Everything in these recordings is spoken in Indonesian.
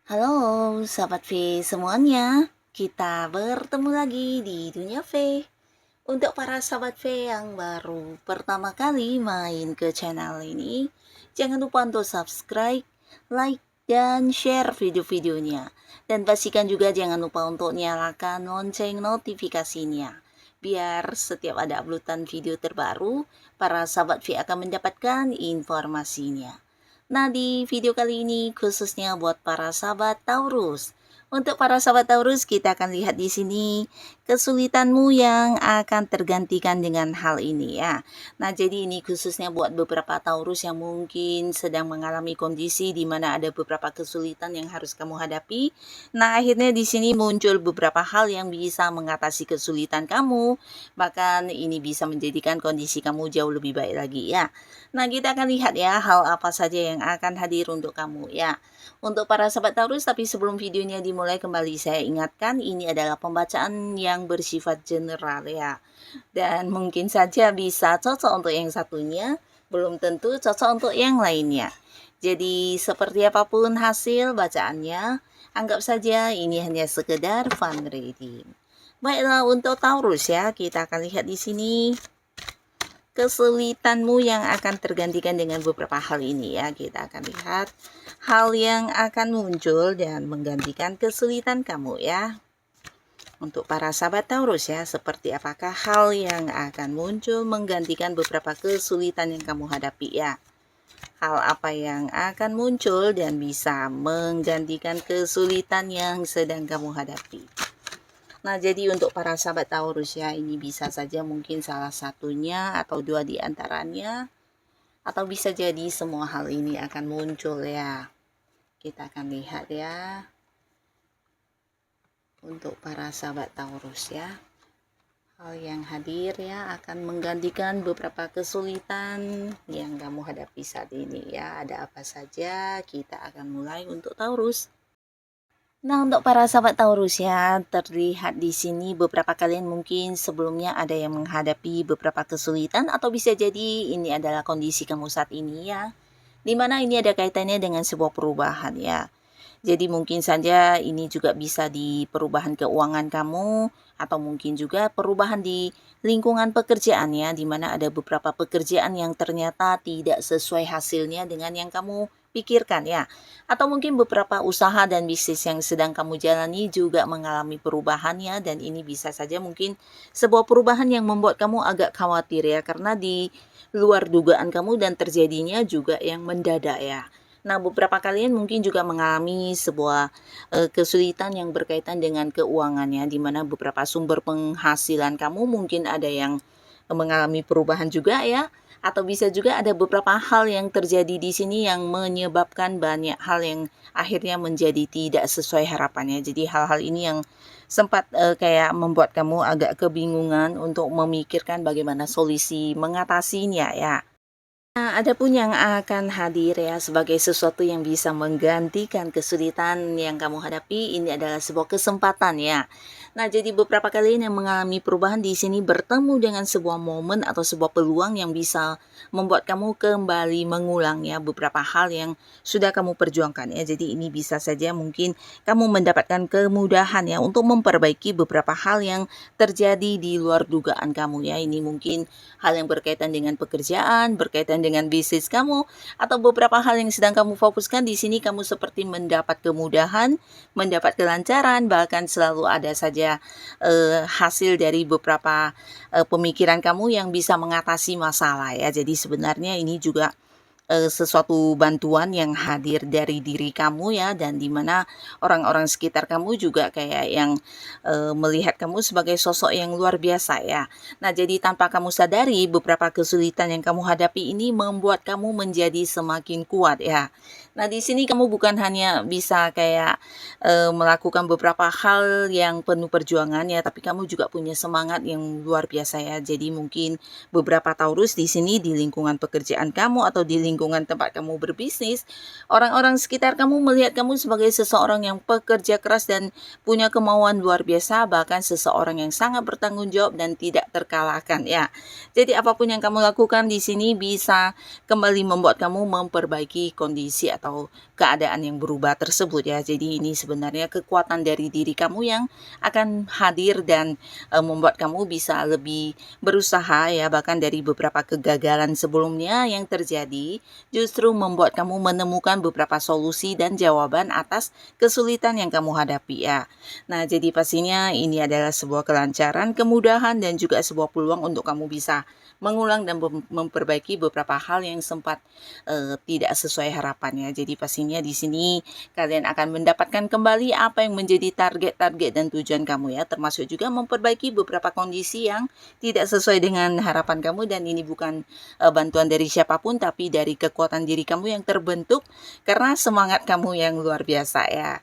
Halo, sahabat V semuanya. Kita bertemu lagi di Dunia V. Untuk para sahabat V yang baru pertama kali main ke channel ini, jangan lupa untuk subscribe, like, dan share video-videonya. Dan pastikan juga jangan lupa untuk nyalakan lonceng notifikasinya. Biar setiap ada uploadan video terbaru, para sahabat V akan mendapatkan informasinya. Nah, di video kali ini khususnya buat para sahabat Taurus. Untuk para sahabat Taurus, kita akan lihat di sini kesulitanmu yang akan tergantikan dengan hal ini ya. Nah, jadi ini khususnya buat beberapa Taurus yang mungkin sedang mengalami kondisi di mana ada beberapa kesulitan yang harus kamu hadapi. Nah, akhirnya di sini muncul beberapa hal yang bisa mengatasi kesulitan kamu. Bahkan ini bisa menjadikan kondisi kamu jauh lebih baik lagi ya. Nah, kita akan lihat ya hal apa saja yang akan hadir untuk kamu ya. Untuk para sahabat Taurus, tapi sebelum videonya dimulai kembali saya ingatkan ini adalah pembacaan yang bersifat general ya. Dan mungkin saja bisa cocok untuk yang satunya, belum tentu cocok untuk yang lainnya. Jadi seperti apapun hasil bacaannya, anggap saja ini hanya sekedar fun reading. Baiklah untuk Taurus ya, kita akan lihat di sini kesulitanmu yang akan tergantikan dengan beberapa hal ini ya. Kita akan lihat hal yang akan muncul dan menggantikan kesulitan kamu ya. Untuk para sahabat Taurus ya, seperti apakah hal yang akan muncul menggantikan beberapa kesulitan yang kamu hadapi ya. Hal apa yang akan muncul dan bisa menggantikan kesulitan yang sedang kamu hadapi. Nah, jadi untuk para sahabat Taurus ya, ini bisa saja mungkin salah satunya atau dua di antaranya, atau bisa jadi semua hal ini akan muncul ya. Kita akan lihat ya. Untuk para sahabat Taurus ya, hal yang hadir ya akan menggantikan beberapa kesulitan yang kamu hadapi saat ini ya. Ada apa saja? Kita akan mulai untuk Taurus. Nah, untuk para sahabat Taurus ya, terlihat di sini beberapa kalian mungkin sebelumnya ada yang menghadapi beberapa kesulitan atau bisa jadi ini adalah kondisi kamu saat ini ya. Dimana ini ada kaitannya dengan sebuah perubahan ya. Jadi mungkin saja ini juga bisa di perubahan keuangan kamu atau mungkin juga perubahan di lingkungan pekerjaan ya, dimana ada beberapa pekerjaan yang ternyata tidak sesuai hasilnya dengan yang kamu pikirkan ya. Atau mungkin beberapa usaha dan bisnis yang sedang kamu jalani juga mengalami perubahan ya, dan ini bisa saja mungkin sebuah perubahan yang membuat kamu agak khawatir ya, karena di luar dugaan kamu dan terjadinya juga yang mendadak ya. Nah, beberapa kalian mungkin juga mengalami sebuah kesulitan yang berkaitan dengan keuangannya, di mana beberapa sumber penghasilan kamu mungkin ada yang mengalami perubahan juga ya, atau bisa juga ada beberapa hal yang terjadi di sini yang menyebabkan banyak hal yang akhirnya menjadi tidak sesuai harapannya. Jadi hal-hal ini yang sempat kayak membuat kamu agak kebingungan untuk memikirkan bagaimana solusi mengatasinya ya. Nah, ada pun yang akan hadir ya sebagai sesuatu yang bisa menggantikan kesulitan yang kamu hadapi, ini adalah sebuah kesempatan ya. Nah, jadi beberapa kali yang mengalami perubahan di sini bertemu dengan sebuah momen atau sebuah peluang yang bisa membuat kamu kembali mengulang ya beberapa hal yang sudah kamu perjuangkan ya. Jadi ini bisa saja mungkin kamu mendapatkan kemudahan ya untuk memperbaiki beberapa hal yang terjadi di luar dugaan kamu ya. Ini mungkin hal yang berkaitan dengan pekerjaan, berkaitan dengan bisnis kamu, atau beberapa hal yang sedang kamu fokuskan di sini kamu seperti mendapat kemudahan, mendapat kelancaran, bahkan selalu ada saja hasil dari beberapa pemikiran kamu yang bisa mengatasi masalah ya. Jadi sebenarnya ini juga sesuatu bantuan yang hadir dari diri kamu ya, dan dimana orang-orang sekitar kamu juga kayak yang melihat kamu sebagai sosok yang luar biasa ya. Nah, jadi tanpa kamu sadari beberapa kesulitan yang kamu hadapi ini membuat kamu menjadi semakin kuat ya. Nah, di sini kamu bukan hanya bisa kayak melakukan beberapa hal yang penuh perjuangan ya, tapi kamu juga punya semangat yang luar biasa ya. Jadi mungkin beberapa Taurus di sini di lingkungan pekerjaan kamu atau di lingkungan lingkungan tempat kamu berbisnis, orang-orang sekitar kamu melihat kamu sebagai seseorang yang pekerja keras dan punya kemauan luar biasa, bahkan seseorang yang sangat bertanggung jawab dan tidak terkalahkan ya. Jadi apapun yang kamu lakukan di sini bisa kembali membuat kamu memperbaiki kondisi atau keadaan yang berubah tersebut ya. Jadi ini sebenarnya kekuatan dari diri kamu yang akan hadir dan membuat kamu bisa lebih berusaha ya, bahkan dari beberapa kegagalan sebelumnya yang terjadi justru membuat kamu menemukan beberapa solusi dan jawaban atas kesulitan yang kamu hadapi ya. Nah, jadi pastinya ini adalah sebuah kelancaran, kemudahan dan juga sebuah peluang untuk kamu bisa mengulang dan memperbaiki beberapa hal yang sempat tidak sesuai harapannya. Jadi pastinya di sini kalian akan mendapatkan kembali apa yang menjadi target-target dan tujuan kamu ya, termasuk juga memperbaiki beberapa kondisi yang tidak sesuai dengan harapan kamu, dan ini bukan bantuan dari siapapun tapi dari kekuatan diri kamu yang terbentuk karena semangat kamu yang luar biasa ya.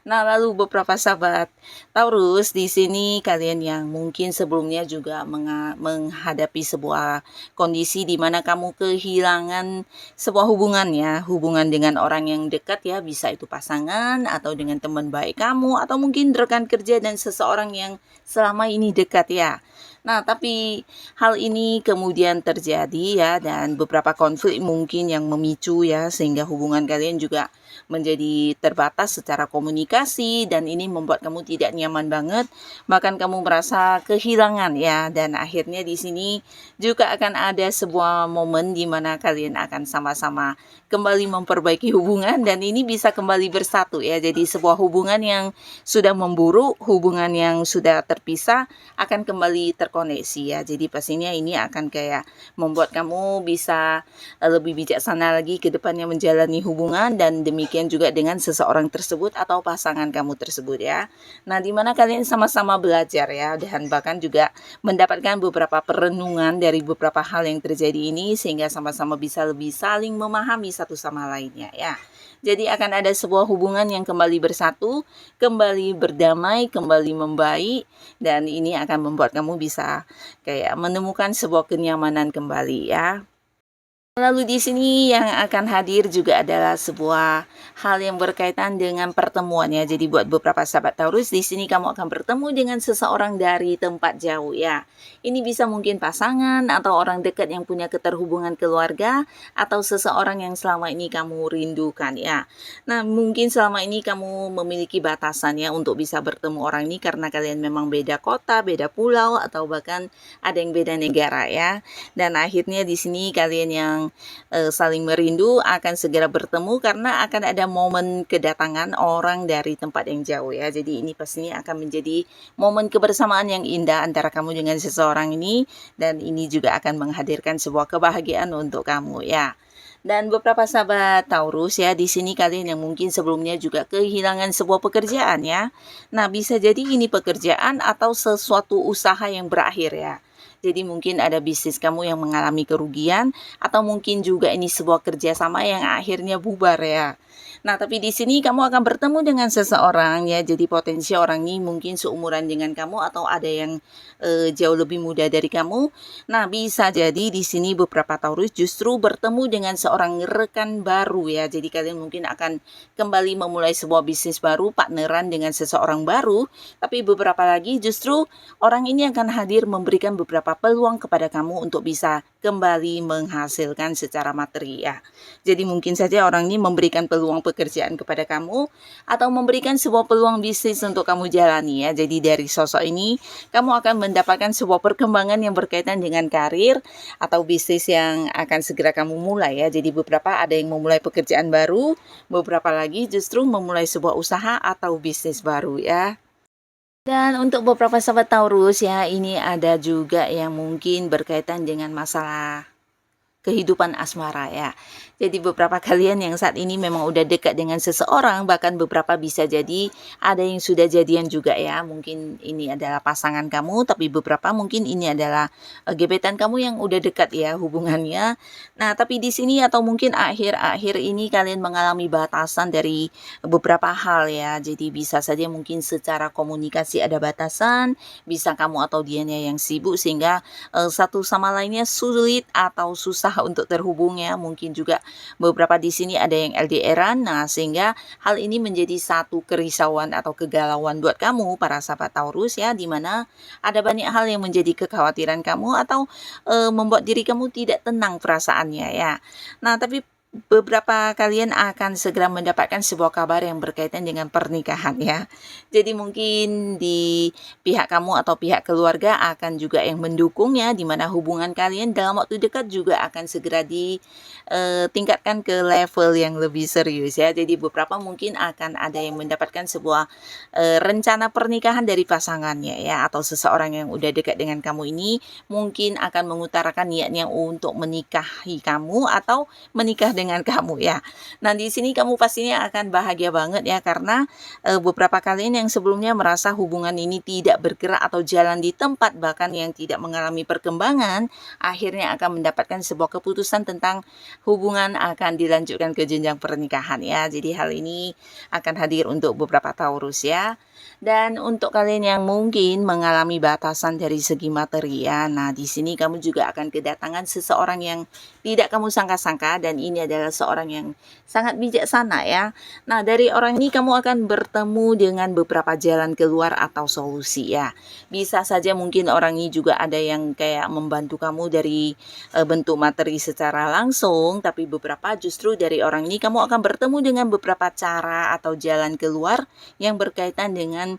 Nah, lalu beberapa sahabat Taurus, di sini kalian yang mungkin sebelumnya juga menghadapi sebuah kondisi di mana kamu kehilangan sebuah hubungan ya, hubungan dengan orang yang dekat ya, bisa itu pasangan atau dengan teman baik kamu atau mungkin rekan kerja dan seseorang yang selama ini dekat ya. Nah, tapi hal ini kemudian terjadi ya, dan beberapa konflik mungkin yang memicu ya, sehingga hubungan kalian juga menjadi terbatas secara komunikasi, dan ini membuat kamu tidak nyaman banget, bahkan kamu merasa kehilangan ya. Dan akhirnya di sini juga akan ada sebuah momen di mana kalian akan sama-sama kembali memperbaiki hubungan, dan ini bisa kembali bersatu ya. Jadi sebuah hubungan yang sudah memburuk, hubungan yang sudah terpisah akan kembali terkoneksi ya. Jadi pastinya ini akan kayak membuat kamu bisa lebih bijaksana lagi ke depannya menjalani hubungan, dan demikian juga dengan seseorang tersebut atau pasangan kamu tersebut ya. Nah, di mana kalian sama-sama belajar ya, dan bahkan juga mendapatkan beberapa perenungan dari beberapa hal yang terjadi ini, sehingga sama-sama bisa lebih saling memahami satu sama lainnya ya. Jadi akan ada sebuah hubungan yang kembali bersatu, kembali berdamai, kembali membaik, dan ini akan membuat kamu bisa kayak menemukan sebuah kenyamanan kembali ya. Lalu di sini yang akan hadir juga adalah sebuah hal yang berkaitan dengan pertemuan ya. Jadi buat beberapa sahabat Taurus, di sini kamu akan bertemu dengan seseorang dari tempat jauh ya. Ini bisa mungkin pasangan atau orang dekat yang punya keterhubungan keluarga, atau seseorang yang selama ini kamu rindukan ya. Nah, mungkin selama ini kamu memiliki batasan ya untuk bisa bertemu orang ini karena kalian memang beda kota, beda pulau, atau bahkan ada yang beda negara ya. Dan akhirnya di sini kalian yang saling merindu akan segera bertemu karena akan ada momen kedatangan orang dari tempat yang jauh ya. Jadi ini pastinya akan menjadi momen kebersamaan yang indah antara kamu dengan seseorang ini, dan ini juga akan menghadirkan sebuah kebahagiaan untuk kamu ya. Dan beberapa sahabat Taurus ya, di sini kalian yang mungkin sebelumnya juga kehilangan sebuah pekerjaan ya. Nah, bisa jadi ini pekerjaan atau sesuatu usaha yang berakhir ya. Jadi mungkin ada bisnis kamu yang mengalami kerugian, atau mungkin juga ini sebuah kerjasama yang akhirnya bubar ya. Nah, tapi di sini kamu akan bertemu dengan seseorang ya. Jadi potensi orang ini mungkin seumuran dengan kamu atau ada yang jauh lebih muda dari kamu. Nah, bisa jadi di sini beberapa Taurus justru bertemu dengan seorang rekan baru ya. Jadi kalian mungkin akan kembali memulai sebuah bisnis baru, partneran dengan seseorang baru. Tapi beberapa lagi justru orang ini akan hadir memberikan beberapa peluang kepada kamu untuk bisa kembali menghasilkan secara materi ya. Jadi mungkin saja orang ini memberikan peluang pekerjaan kepada kamu, atau memberikan sebuah peluang bisnis untuk kamu jalani ya. Jadi dari sosok ini kamu akan mendapatkan sebuah perkembangan yang berkaitan dengan karir atau bisnis yang akan segera kamu mulai ya. Jadi beberapa ada yang memulai pekerjaan baru, beberapa lagi justru memulai sebuah usaha atau bisnis baru ya. Dan untuk beberapa sahabat Taurus ya, ini ada juga yang mungkin berkaitan dengan masalah kehidupan asmara ya. Jadi beberapa kalian yang saat ini memang udah dekat dengan seseorang, bahkan beberapa bisa jadi ada yang sudah jadian juga ya. Mungkin ini adalah pasangan kamu, tapi beberapa mungkin ini adalah gebetan kamu yang udah dekat ya hubungannya. Nah, tapi di sini atau mungkin akhir-akhir ini kalian mengalami batasan dari beberapa hal ya. Jadi bisa saja mungkin secara komunikasi ada batasan, bisa kamu atau dianya yang sibuk sehingga satu sama lainnya sulit atau susah susah untuk terhubung ya, mungkin juga beberapa di sini ada yang LDRan. Nah, sehingga hal ini menjadi satu kerisauan atau kegalauan buat kamu para sahabat Taurus ya, di mana ada banyak hal yang menjadi kekhawatiran kamu atau membuat diri kamu tidak tenang perasaannya ya. Nah, tapi beberapa kalian akan segera mendapatkan sebuah kabar yang berkaitan dengan pernikahan ya. Jadi mungkin di pihak kamu atau pihak keluarga akan juga yang mendukung ya, di mana hubungan kalian dalam waktu dekat juga akan segera ditingkatkan ke level yang lebih serius ya. Jadi beberapa mungkin akan ada yang mendapatkan sebuah rencana pernikahan dari pasangannya ya, atau seseorang yang udah dekat dengan kamu ini mungkin akan mengutarakan niatnya untuk menikahi kamu atau menikah dengan kamu ya. Nah, di sini kamu pastinya akan bahagia banget ya, karena beberapa kalian yang sebelumnya merasa hubungan ini tidak bergerak atau jalan di tempat, bahkan yang tidak mengalami perkembangan, akhirnya akan mendapatkan sebuah keputusan tentang hubungan akan dilanjutkan ke jenjang pernikahan ya. Jadi hal ini akan hadir untuk beberapa Taurus ya. Dan untuk kalian yang mungkin mengalami batasan dari segi materi ya, nah di sini kamu juga akan kedatangan seseorang yang tidak kamu sangka-sangka, dan ini adalah seorang yang sangat bijaksana ya. Nah, dari orang ini kamu akan bertemu dengan beberapa jalan keluar atau solusi ya. Bisa saja mungkin orang ini juga ada yang kayak membantu kamu dari bentuk materi secara langsung, tapi beberapa justru dari orang ini kamu akan bertemu dengan beberapa cara atau jalan keluar yang berkaitan dengan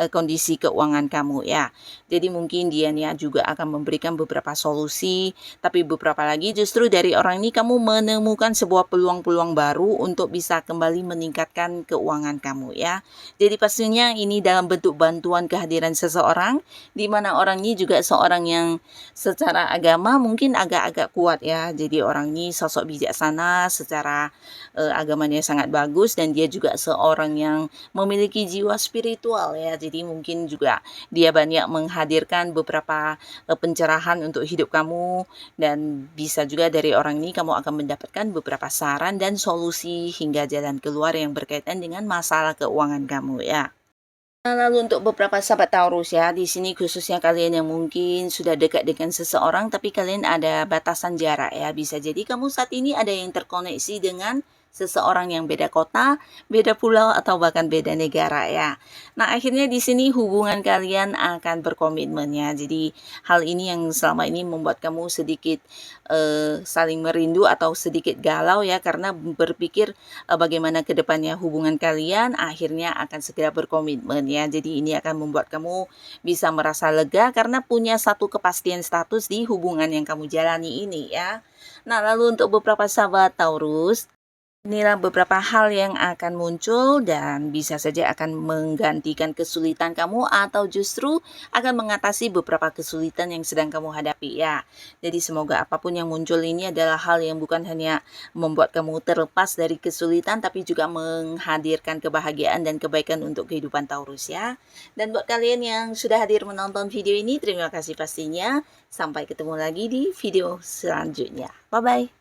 kondisi keuangan kamu ya. Jadi mungkin dia nih juga akan memberikan beberapa solusi, tapi beberapa lagi justru dari orang ini kamu menemukan sebuah peluang-peluang baru untuk bisa kembali meningkatkan keuangan kamu ya. Jadi pastinya ini dalam bentuk bantuan kehadiran seseorang, di mana orang ini juga seorang yang secara agama mungkin agak-agak kuat ya. Jadi orang ini sosok bijaksana, secara agamanya sangat bagus, dan dia juga seorang yang memiliki jiwa spiritual ya. Jadi mungkin juga dia banyak menghadirkan beberapa pencerahan untuk hidup kamu, dan bisa juga dari orang ini kamu akan mendapatkan beberapa saran dan solusi hingga jalan keluar yang berkaitan dengan masalah keuangan kamu ya. Nah, lalu untuk beberapa sahabat Taurus ya, di sini khususnya kalian yang mungkin sudah dekat dengan seseorang tapi kalian ada batasan jarak ya. Bisa jadi kamu saat ini ada yang terkoneksi dengan seseorang yang beda kota, beda pulau, atau bahkan beda negara ya. Nah, akhirnya di sini hubungan kalian akan berkomitmen ya. Jadi hal ini yang selama ini membuat kamu sedikit saling merindu atau sedikit galau ya, karena berpikir bagaimana kedepannya hubungan kalian akhirnya akan segera berkomitmen ya. Jadi ini akan membuat kamu bisa merasa lega karena punya satu kepastian status di hubungan yang kamu jalani ini ya. Nah, lalu untuk beberapa sahabat Taurus, inilah beberapa hal yang akan muncul dan bisa saja akan menggantikan kesulitan kamu atau justru akan mengatasi beberapa kesulitan yang sedang kamu hadapi ya. Jadi semoga apapun yang muncul ini adalah hal yang bukan hanya membuat kamu terlepas dari kesulitan, tapi juga menghadirkan kebahagiaan dan kebaikan untuk kehidupan Taurus ya. Dan buat kalian yang sudah hadir menonton video ini, terima kasih pastinya. Sampai ketemu lagi di video selanjutnya. Bye-bye.